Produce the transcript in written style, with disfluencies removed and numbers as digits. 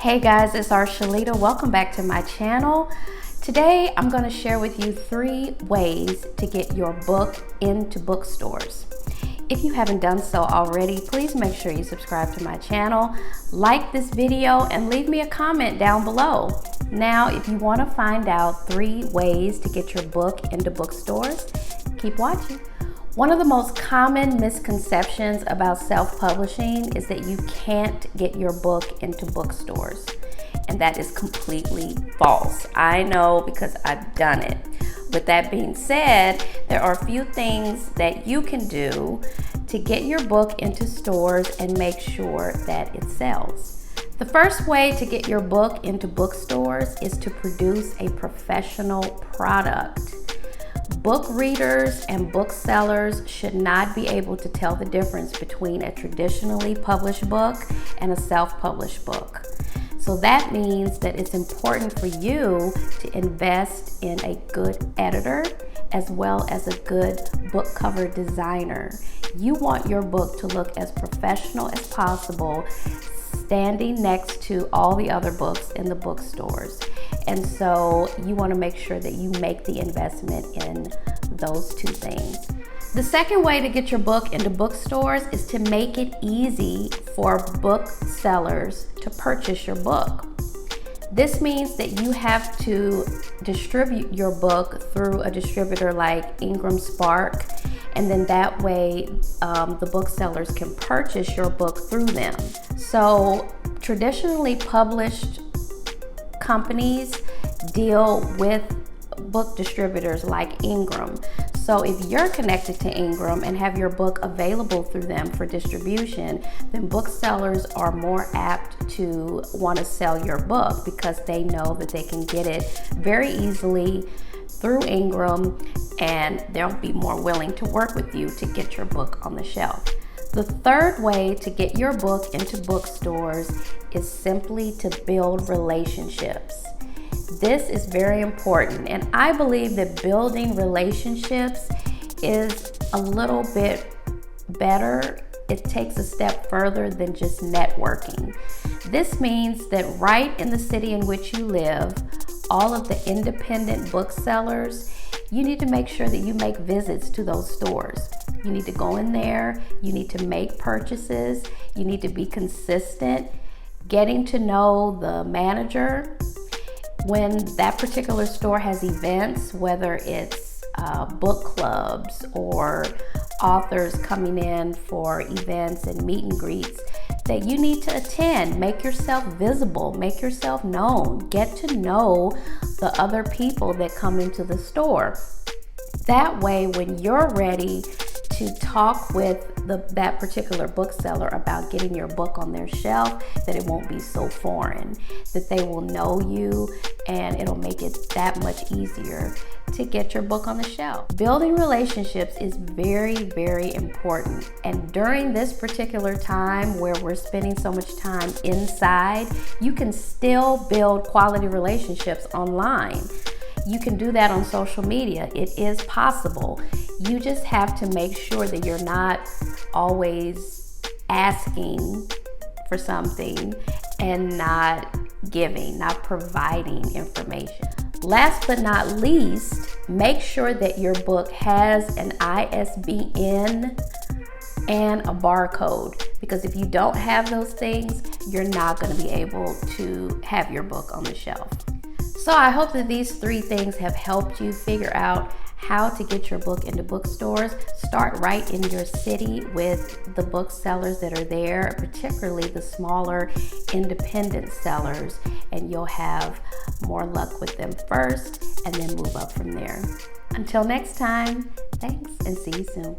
Hey guys, it's Archuleta. Welcome back to my channel. Today I'm going to share with you 3 ways to get your book into bookstores. If you haven't done so already, please make sure you subscribe to my channel, like this video, and leave me a comment down below. Now, if you want to find out 3 ways to get your book into bookstores, keep watching. One of the most common misconceptions about self-publishing is that you can't get your book into bookstores, and that is completely false. I know because I've done it. With that being said, there are a few things that you can do to get your book into stores and make sure that it sells. The first way to get your book into bookstores is to produce a professional product. Book readers and booksellers should not be able to tell the difference between a traditionally published book and a self-published book. So that means that it's important for you to invest in a good editor as well as a good book cover designer. You want your book to look as professional as possible, standing next to all the other books in the bookstores. And so you want to make sure that you make the investment in those 2 things. The second way to get your book into bookstores is to make it easy for booksellers to purchase your book. This means that you have to distribute your book through a distributor like Ingram Spark, and then that way the booksellers can purchase your book through them. So traditionally published companies deal with book distributors like Ingram. So if you're connected to Ingram and have your book available through them for distribution, then booksellers are more apt to want to sell your book because they know that they can get it very easily through Ingram, and they'll be more willing to work with you to get your book on the shelf. The third way to get your book into bookstores is simply to build relationships. This is very important, and I believe that building relationships is a little bit better. It takes a step further than just networking. This means that right in the city in which you live, all of the independent booksellers, you need to make sure that you make visits to those stores. You need to go in there, you need to make purchases, you need to be consistent, getting to know the manager. When that particular store has events, whether it's book clubs or authors coming in for events and meet and greets, that you need to attend. Make yourself visible, make yourself known, get to know the other people that come into the store. That way, when you're ready to talk with that particular bookseller about getting your book on their shelf, that it won't be so foreign, that they will know you, and it'll make it that much easier to get your book on the shelf. Building relationships is very, very important. And during this particular time where we're spending so much time inside, you can still build quality relationships online. You can do that on social media. It is possible. You just have to make sure that you're not always asking for something and not giving, not providing information. Last but not least, make sure that your book has an ISBN and a barcode, because if you don't have those things, you're not going to be able to have your book on the shelf. So I hope that these 3 things have helped you figure out how to get your book into bookstores. Start right in your city with the booksellers that are there, particularly the smaller independent sellers, and you'll have more luck with them first and then move up from there. Until next time, thanks and see you soon.